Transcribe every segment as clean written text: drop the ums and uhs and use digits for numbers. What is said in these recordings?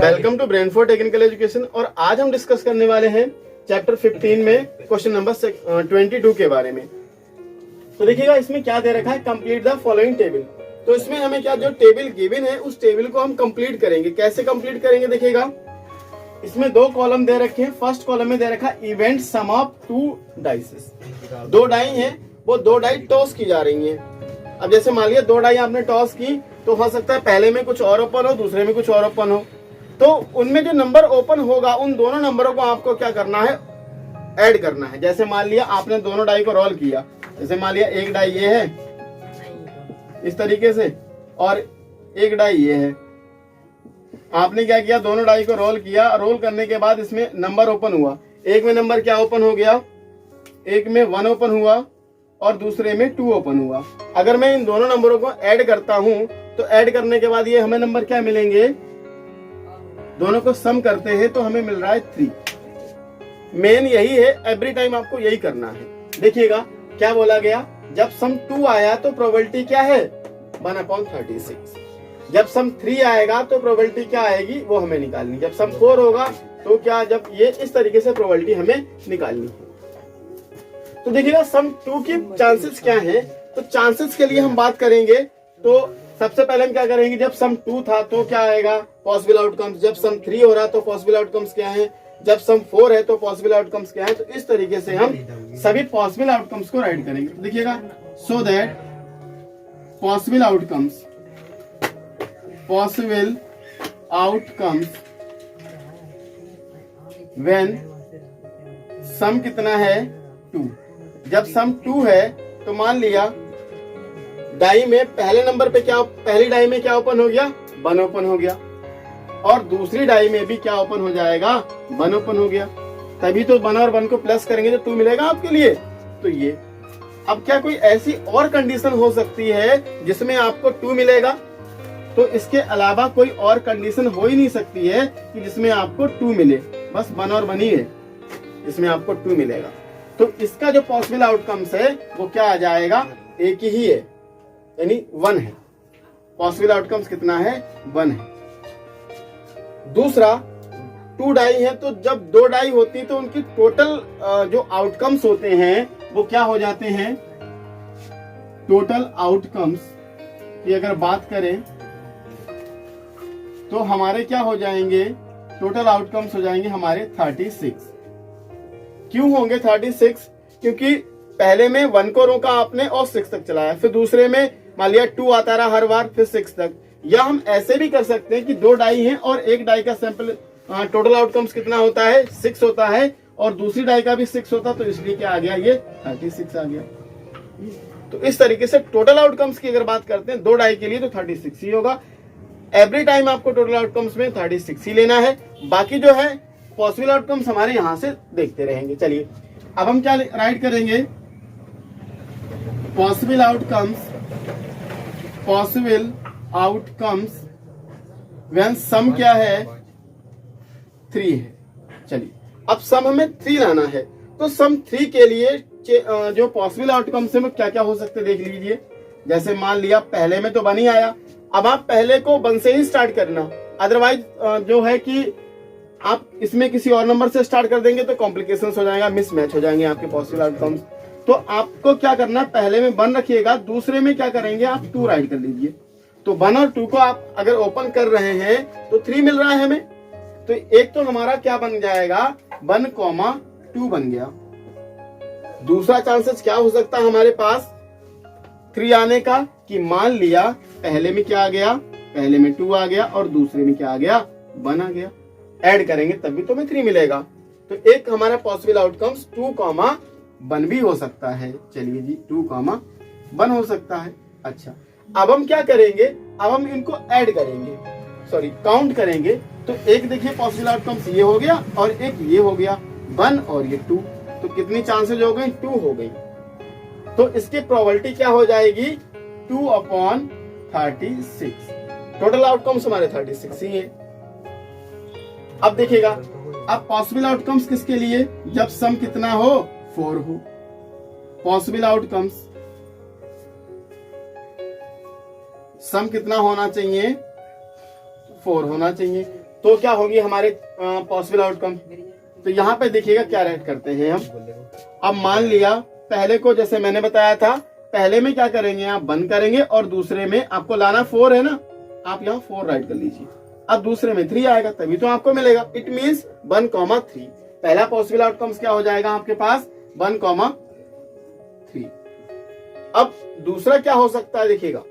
Welcome to brain for technical education. और आज हम डिस्कस करने वाले हैं चैप्टर 15 में क्वेश्चन नंबर 22 के बारे में। तो देखिएगा इसमें क्या दे रखा है, कंप्लीट द फॉलोइंग टेबल। तो इसमें हमें क्या, जो टेबल गिवन है उस टेबल को हम कंप्लीट करेंगे। कैसे कंप्लीट करेंगे, देखिएगा इसमें दो कॉलम दे रखे हैं। फर्स्ट कॉलम में दे रखा है event sum of 2 dices. 2 die हैं, वो 2 डाई टॉस की जा रही हैं। अब जैसे मान लिया 2 डाई आपने टॉस की, तो हो सकता है पहले में कुछ और ओपन हो, दूसरे में कुछ और ओपन हो। तो उनमें जो नंबर ओपन होगा उन दोनों नंबरों को आपको क्या करना है, ऐड करना है। जैसे मान लिया आपने दोनों डाई को रोल किया, जैसे मान लिया एक डाई ये है इस तरीके से और एक डाई ये है। आपने क्या किया, दोनों डाई को रोल किया। रोल करने के बाद इसमें नंबर ओपन हुआ। एक में नंबर क्या ओपन हो गया, एक में 1 ओपन हुआ और दूसरे में 2 ओपन हुआ। अगर मैं इन दोनों नंबरों को ऐड करता हूं तो ऐड करने के बाद ये हमें नंबर क्या मिलेंगे, दोनों को सम करते हैं तो हमें मिल रहा है 3। मेन यही है, एवरी टाइम आपको यही करना है। देखिएगा क्या बोला गया, जब सम 2 आया तो प्रोबेबिलिटी क्या है 1/36। जब सम 3 आएगा तो प्रोबेबिलिटी क्या आएगी वो हमें निकालनी। जब सम 4 होगा तो क्या, जब ये इस तरीके से प्रोबेबिलिटी हमें निकालनी है। तो देखिएगा सम 2 की चांसेस क्या है। तो चांसेस के लिए हम बात करेंगे तो सबसे पहले हम क्या करेंगे, जब सम 2 था तो क्या आएगा पॉसिबल आउटकम्स। जब सम 3 हो रहा तो पॉसिबल आउटकम्स क्या है, जब सम 4 है तो पॉसिबल आउटकम्स क्या है। तो इस तरीके से हम सभी पॉसिबल आउटकम्स को राइट करेंगे। तो देखिएगा so that possible outcomes when sum कितना है 2। जब सम 2 है तो मान लिया डाई में पहले नंबर पे क्या, पहली डाई में क्या ओपन हो गया 1 ओपन हो गया और दूसरी डाई में भी क्या ओपन हो जाएगा 1 ओपन हो गया। तभी तो 1 और 1 को प्लस करेंगे तो 2 मिलेगा आपके लिए। तो ये अब क्या कोई ऐसी और कंडीशन हो सकती है जिसमें आपको 2 मिलेगा? तो इसके अलावा कोई और कंडीशन हो ही नहीं सकती है कि जिसमें आपको 2 मिले। बस 1 और 1 ही है जिसमें आपको 2 मिलेगा। तो इसका जो पॉसिबल आउटकम्स है वो क्या आ जाएगा, एक ही है, यानी 1 है। पॉसिबल आउटकम्स कितना है 1 है। दूसरा 2 डाई है, तो जब 2 डाई होती तो उनकी टोटल जो आउटकम्स होते हैं वो क्या हो जाते हैं। टोटल आउटकम्स की अगर बात करें तो हमारे क्या हो जाएंगे, टोटल आउटकम्स हो जाएंगे हमारे 36। क्यों होंगे 36? क्योंकि पहले में 1 को रोका आपने और 6 तक चलाया, फिर दूसरे में मान लिया 2 आता रहा हर बार, फिर 6 तक। या हम ऐसे भी कर सकते हैं कि 2 डाई हैं और एक डाई का सैंपल टोटल आउटकम्स कितना होता है 6 होता है और दूसरी डाई का भी 6 होता, तो इसलिए क्या आ गया, ये 36 आ गया। तो इस तरीके से टोटल आउटकम्स की अगर बात करते हैं 2 डाई के लिए तो 36 ही होगा। एवरी टाइम आपको टोटल आउटकम्स में 36 ही लेना है। बाकी जो है पॉसिबल आउटकम्स हमारे यहां से देखते रहेंगे। चलिए अब हम क्या राइट करेंगे, पॉसिबल आउटकम्स व्हेन सम क्या है 3 है। चलिए अब सम हमें 3 लाना है, तो सम 3 के लिए जो पॉसिबल आउटकम्स है वो क्या क्या हो सकते हैं देख लीजिए। जैसे मान लिया पहले में तो 1 ही आया, अब आप पहले को 1 से ही स्टार्ट करना। अदरवाइज जो है कि आप इसमें किसी और नंबर से स्टार्ट कर देंगे तो कॉम्प्लिकेशंस हो जाएगा, मिसमैच हो जाएंगे आपके पॉसिबल आउटकम्स। तो आपको क्या करना है, पहले में 1 रखिएगा, दूसरे में क्या करेंगे आप 2 राइट कर लीजिए। तो 1 और 2 को आप अगर ओपन कर रहे हैं तो 3 मिल रहा है हमें। तो एक तो हमारा क्या बन जाएगा 1,2 बन गया। दूसरा चांसेस क्या हो सकता है हमारे पास 3 आने का, कि मान लिया पहले में क्या आ गया, पहले में 2 आ गया और दूसरे में क्या आ गया 1 आ गया। ऐड करेंगे तभी तो हमें 3 मिलेगा। तो एक हमारा पॉसिबल आउटकम्स 2,1 भी हो सकता है। चलिए जी 2,1 हो सकता है। अच्छा अब हम क्या करेंगे, अब हम इनको ऐड करेंगे, सॉरी काउंट करेंगे। तो एक देखिए पॉसिबल आउटकम्स ये हो गया और एक ये हो गया 1 और ये 2। तो कितनी चांसेस हो गई, 2 हो गई। तो इसकी प्रोबेबिलिटी क्या हो जाएगी 2/36। टोटल आउटकम्स हमारे 36 ही है। अब देखिएगा अब पॉसिबल आउटकम्स किसके लिए, जब सम कितना हो 4 हो। पॉसिबल आउटकम्स सम कितना होना चाहिए 4 होना चाहिए। तो क्या होगी हमारे पॉसिबल आउटकम। तो यहाँ पे देखिएगा क्या राइट करते हैं हम। अब मान लिया पहले को जैसे मैंने बताया था, पहले में क्या करेंगे आप 1 करेंगे और दूसरे में आपको लाना 4 है ना, आप यहाँ 4 राइट कर लीजिए। अब दूसरे में 3 आएगा तभी तो आपको मिलेगा। It means 1,3। पहला पॉसिबल आउटकम्स क्या हो जाएगा आपके पास 1,3। अब दूसरा क्या हो सकता है देखिएगा,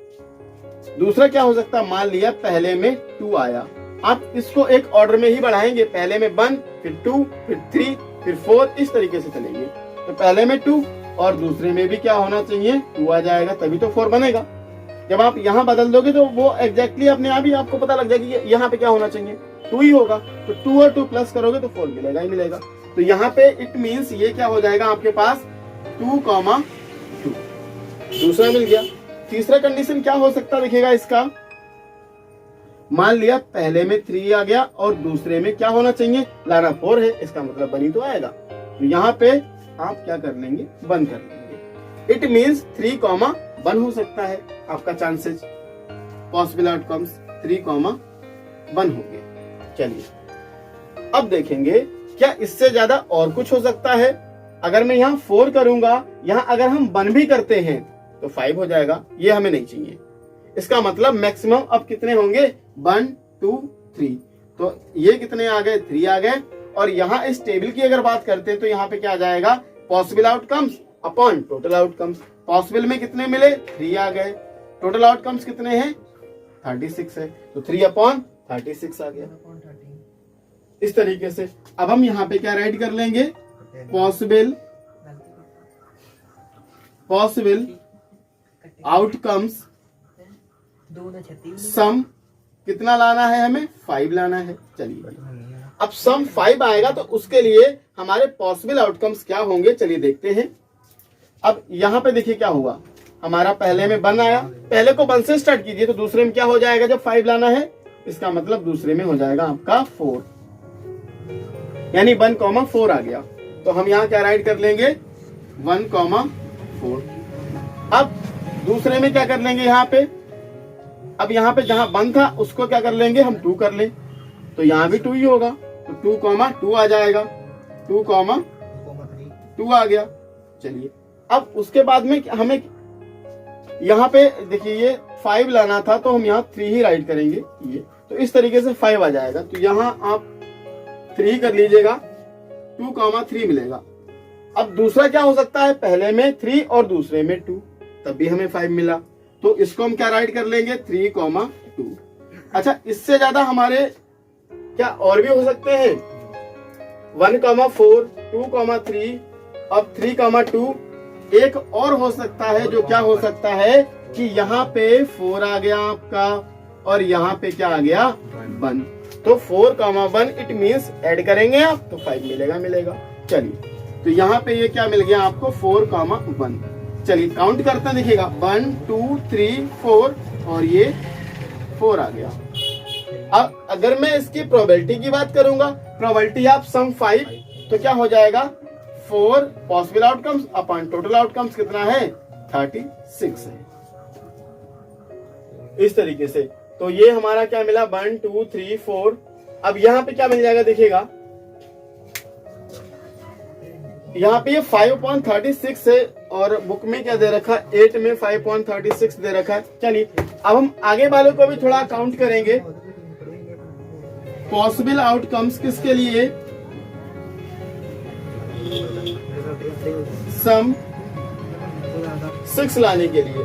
दूसरा क्या हो सकता है, मान लिया पहले में 2 आया, आप इसको एक ऑर्डर में ही बढ़ाएंगे, पहले में 1 फिर 2 फिर 3 फिर 4, इस तरीके से चलेंगे। तो पहले में 2 और दूसरे में भी क्या होना चाहिए 2 आ जाएगा तभी तो 4 बनेगा। जब आप यहाँ बदल दोगे तो वो एग्जैक्टली अपने आप ही आपको पता लग जाएगा कि यहाँ पे क्या होना चाहिए 2 ही होगा। तो 2 और 2 प्लस करोगे तो 4 मिलेगा ही मिलेगा। तो यहाँ पे इट मीन्स ये क्या हो जाएगा आपके पास 2,2। दूसरा मिल गया। तीसरा कंडीशन क्या हो सकता है देखिएगा इसका, मान लिया पहले में 3 आ गया और दूसरे में क्या होना चाहिए लाना 4 है, इसका मतलब 1 ही तो आएगा। तो यहाँ पे आप क्या कर लेंगे 1 कर लेंगे। इट मीन्स 3,1 हो सकता है आपका चांसेस। पॉसिबल आउटकम्स 3,1 हो गए। चलिए अब देखेंगे क्या इससे ज्यादा और कुछ हो सकता है। अगर मैं यहाँ 4 करूंगा, यहाँ अगर हम 1 भी करते हैं तो 5 हो जाएगा, ये हमें नहीं चाहिए। इसका मतलब मैक्सिमम अब कितने होंगे 1 2 3। तो ये कितने आ गए 3 आ गए। और यहाँ इस टेबल की अगर बात करते हैं तो यहाँ पे क्या आ जाएगा possible outcomes upon total outcomes. Possible में कितने मिले 3 आ गए, टोटल आउटकम्स कितने हैं 36 है, तो 3/36 आ गया। इस तरीके से अब हम यहाँ पे क्या राइट कर लेंगे पॉसिबल आउटकम्स सम कितना लाना है हमें 5 लाना है। चलिए अब सम 5 आएगा तो उसके लिए हमारे पॉसिबल आउटकम्स क्या होंगे चलिए देखते हैं। अब यहाँ पे देखिए क्या हुआ, हमारा पहले में 1 आया, पहले को 1 से स्टार्ट कीजिए तो दूसरे में क्या हो जाएगा जब 5 लाना है, इसका मतलब दूसरे में हो जाएगा आपका 4, यानी 1,4 आ गया। तो हम यहाँ क्या राइट कर लेंगे 1,4। अब दूसरे में क्या कर लेंगे यहाँ पे, अब यहाँ पे जहां 1 था उसको क्या कर लेंगे हम 2 कर ले, तो यहाँ भी 2 ही होगा, तो 2,2 आ जाएगा, 2,2 आ गया। चलिए अब उसके बाद में हमें यहाँ पे देखिए ये 5 लाना था तो हम यहाँ 3 ही राइट करेंगे, ये तो इस तरीके से 5 आ जाएगा। तो यहाँ आप 3 कर लीजिएगा, 2,3 मिलेगा। अब दूसरा क्या हो सकता है, पहले में 3 और दूसरे में 2, तब भी हमें 5 मिला, तो इसको हम क्या राइट कर लेंगे 3,2। अच्छा इससे ज्यादा हमारे क्या और भी हो सकते हैं 1,4 2,3 अब 3,2। एक और हो सकता है जो क्या हो सकता है कि यहाँ पे 4 आ गया आपका और यहाँ पे क्या आ गया 1, तो 4,1 इट मीन्स ऐड करेंगे आप तो 5 मिलेगा। चलिए तो यहाँ पे ये क्या मिल गया आपको 4,1। चलिए काउंट करते हैं, देखिएगा 1 2 3 4 और ये 4 आ गया। अब अगर मैं इसकी प्रोबेबिलिटी की बात करूंगा, प्रोबेबिलिटी ऑफ सम 5, तो क्या हो जाएगा 4 possible outcomes upon total outcomes कितना है 36 है। इस तरीके से तो ये हमारा क्या मिला 1 2 3 4। अब यहाँ पे क्या मिल जाएगा देखिएगा, यहाँ पे ये 5/36 है और बुक में क्या दे रखा है 8 में 5/36 दे रखा है। चलिए अब हम आगे वालों को भी थोड़ा काउंट करेंगे। पॉसिबल आउटकम्स किसके लिए, सम 6 लाने के लिए।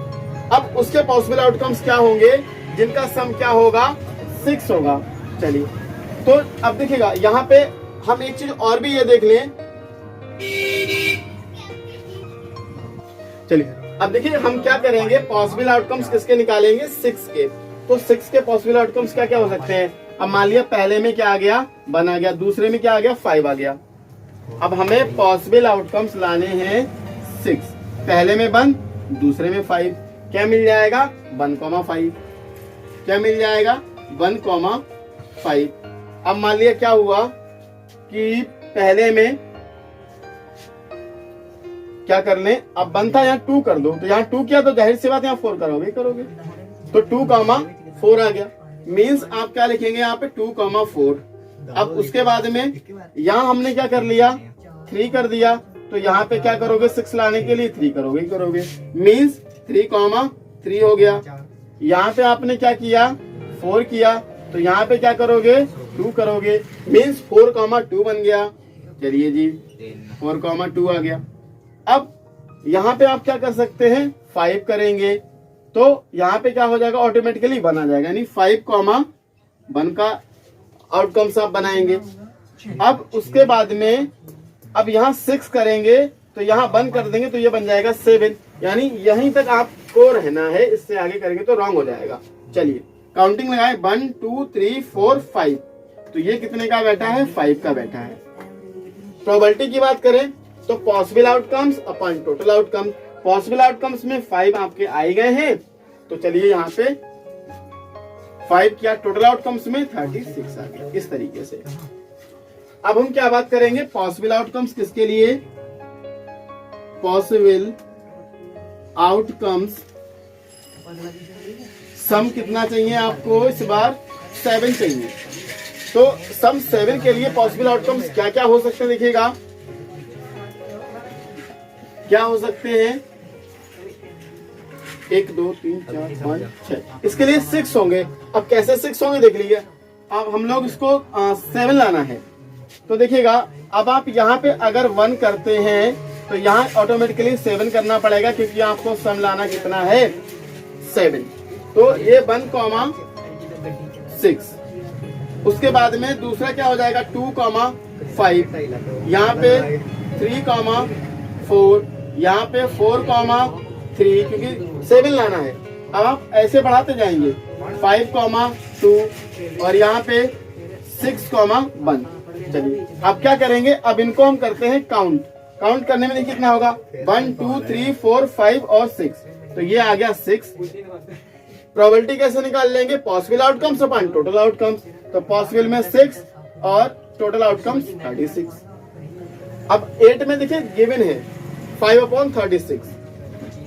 अब उसके पॉसिबल आउटकम्स क्या होंगे जिनका सम क्या होगा 6 होगा। चलिए तो अब देखिएगा यहाँ पे हम एक चीज और भी ये देख लें। चलिए अब देखिए हम क्या करेंगे, पॉसिबल आउटकम्स किसके निकालेंगे 6 के। तो 6 के पॉसिबल आउटकम्स क्या क्या हो सकते हैं। अब मान लिया पहले में क्या आ गया 1 आ गया, दूसरे में क्या आ गया 5 आ गया। अब हमें पॉसिबल आउटकम्स लाने हैं 6, पहले में 1 दूसरे में 5, क्या मिल जाएगा 1,5, क्या मिल जाएगा 1,5। अब मान लिया क्या हुआ कि पहले में क्या कर लें, अब 1 था यहाँ 2 कर दो, तो यहाँ 2 किया तो जाहिर सी बात यहाँ 4 करोगे। तो 2,4 आ गया। मीन्स आप क्या लिखेंगे यहाँ पे 2,4। अब उसके बाद में यहाँ हमने क्या कर लिया, 3 कर दिया, तो यहाँ पे क्या करोगे, 6 लाने के लिए 3 करोगे, मीन्स 3,3 हो गया। यहाँ पे आपने क्या किया, 4 किया, तो यहाँ पे क्या करोगे, 2 करोगे, मीन्स 4,2 बन गया। चलिए जी 4,2 आ गया। अब यहाँ पे आप क्या कर सकते हैं, 5 करेंगे, तो यहाँ पे क्या हो जाएगा, ऑटोमेटिकली 1 आ जाएगा, यानी 5,1 का आउटकम्स आप बनाएंगे। अब उसके बाद में अब यहाँ 6 करेंगे, तो यहाँ 1 कर देंगे, तो ये बन जाएगा 7, यानी यहीं तक आपको रहना है, इससे आगे करेंगे तो रॉन्ग हो जाएगा। चलिए काउंटिंग लगाए, 1 2 3 4 5, तो ये कितने का बैठा है, 5 का बैठा है। प्रोबेबिलिटी की बात करें तो पॉसिबल आउटकम्स अपन टोटल आउटकम्स, पॉसिबल आउटकम्स में 5 आपके आए गए हैं, तो चलिए यहाँ पे 5 किया, टोटल आउटकम्स में 36 आ गया, इस तरीके से। अब हम क्या बात करेंगे, पॉसिबल आउटकम्स किसके लिए, पॉसिबल आउटकम्स सम कितना चाहिए आपको, इस बार 7 चाहिए। तो सम 7 के लिए पॉसिबल आउटकम्स क्या क्या हो सकते हैं, देखिएगा क्या हो सकते हैं, 1 2 3 4 5 6, इसके लिए 6 होंगे। अब कैसे 6 होंगे देख लीजिए। अब हम लोग इसको 7 लाना है, तो देखिएगा अब आप यहाँ पे अगर 1 करते हैं तो यहाँ ऑटोमेटिकली 7 करना पड़ेगा, क्योंकि आपको सम लाना कितना है, 7। तो ये 1,6। उसके बाद में दूसरा क्या हो जाएगा, 2,5, यहाँ पे 3,4, यहाँ पे 4,3, क्योंकि 7 लाना है। अब आप ऐसे बढ़ाते जाएंगे, 5,2 और यहाँ पे 6,1। चलिए अब क्या करेंगे, अब इनको हम करते हैं काउंट करने में देखिए कितना होगा, 1 2 3 4 5 और 6, तो ये आ गया 6। प्रोबेबिलिटी कैसे निकाल लेंगे, पॉसिबल आउटकम्स अपन टोटल आउटकम्स, तो पॉसिबल में 6 और टोटल आउटकम्स 36। अब 8 में देखिए गिवन है 5/36,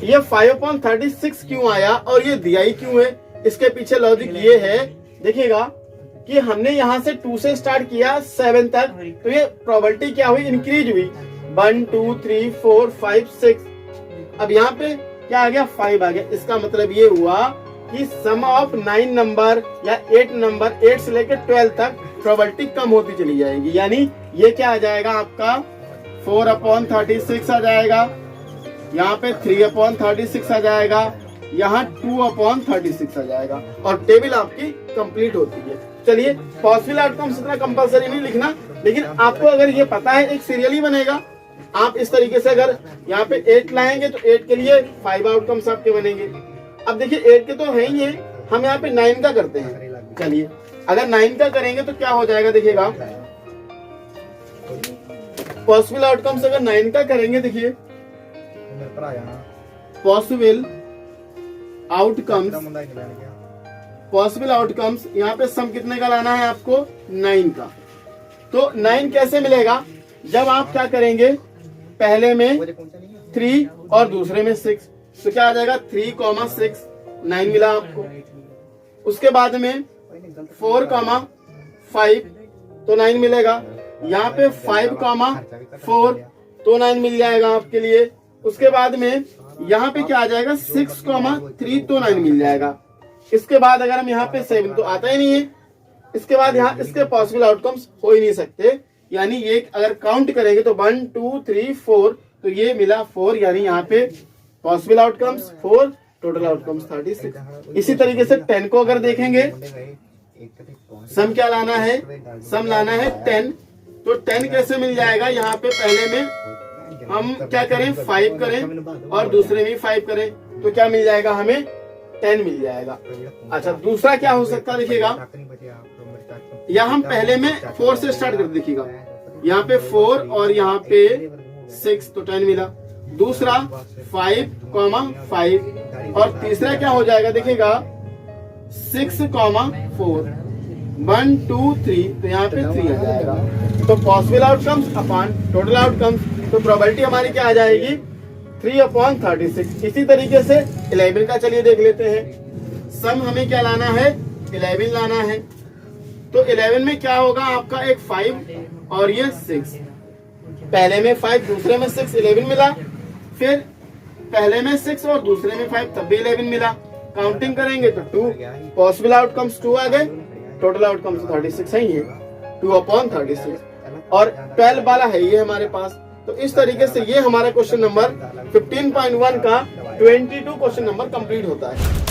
ये 5/36 क्यों आया और ये दिया ही क्यों है, इसके पीछे लॉजिक ये है, देखिएगा कि हमने यहाँ से 2 से स्टार्ट किया 7 तक, तो ये प्रोबेबिलिटी क्या हुई, इंक्रीज हुई, 1 2 3 4 5 6। अब यहाँ पे क्या आ गया, 5 आ गया। इसका मतलब ये हुआ कि सम ऑफ 9 नंबर या 8 नंबर, 8 से लेकर 12 तक प्रोबेबिलिटी कम होती चली जाएगी, यानी ये क्या आ जाएगा आपका 4/36 आ जाएगा, यहाँ पे 3/36 आ जाएगा, यहाँ 2/36 आ जाएगा, और टेबल आपकी कंप्लीट होती है। चलिए पॉसिबल आउटकम्स इतना कंपलसरी नहीं लिखना, लेकिन आपको अगर ये पता है एक सीरियल ही बनेगा। आप इस तरीके से अगर यहाँ पे 8 लाएंगे तो 8 के लिए 5 आउटकम्स आपके बनेंगे। अब देखिए 8 के तो है ही है, हम यहाँ पे 9 का करते हैं। चलिए अगर 9 का करेंगे तो क्या हो जाएगा, देखिएगा पॉसिबल आउटकम्स अगर 9 का करेंगे, देखिए पॉसिबल आउटकम्स यहाँ पे सम कितने का लाना है आपको, 9 का। तो 9 कैसे मिलेगा, जब आप क्या करेंगे, पहले में 3 और दूसरे में 6, तो क्या आ जाएगा 3,6, 9 मिला आपको। उसके बाद में 4,5 तो 9 मिलेगा, यहाँ पे 5,4 तो 9 मिल जाएगा आपके लिए। उसके बाद में यहाँ पे क्या आ जाएगा 6,3 तो 9 मिल जाएगा। इसके बाद अगर हम यहाँ पे 7 तो आता ही नहीं है, इसके बाद यहाँ इसके पॉसिबल आउटकम्स हो ही नहीं सकते, यानी ये अगर काउंट करेंगे तो 1 2 3 4, तो ये मिला 4, यानी यहाँ पे पॉसिबल आउटकम्स 4, टोटल आउटकम्स 36। इसी तरीके से 10 को अगर देखेंगे, सम क्या लाना है, सम लाना है 10, तो 10 कैसे मिल जाएगा, यहाँ पे पहले में हम क्या करें 5 करें और दूसरे में 5 करें, तो क्या मिल जाएगा हमें 10 मिल जाएगा। अच्छा दूसरा क्या हो सकता है, देखिएगा या हम पहले में 4 से स्टार्ट कर देखिएगा, यहाँ पे 4 और यहाँ पे 6 तो 10 मिला। दूसरा 5,5 और तीसरा क्या हो जाएगा, देखिएगा 6,4, 1 2 3, तो यहाँ पे 3 आ जाएगा। तो possible outcomes upon total outcomes, तो प्रोबेबिलिटी हमारी क्या आ जाएगी 3/36। इसी तरीके से 11 का चलिए देख लेते हैं। सम हमें क्या लाना है 11 लाना है। तो 11 में क्या होगा आपका, एक 5 और ये 6, पहले में 5 दूसरे में 6, 11 मिला। फिर पहले में 6 और दूसरे में 5, तब भी 11 मिला। काउंटिंग करेंगे तो 2, पॉसिबल आउटकम्स 2 आ गए, टोटल आउटकम्स 36 ही है, 2/36 और 12 वाला है ये हमारे पास। तो इस तरीके से ये हमारा क्वेश्चन नंबर 15.1 का 22 क्वेश्चन नंबर कंप्लीट होता है।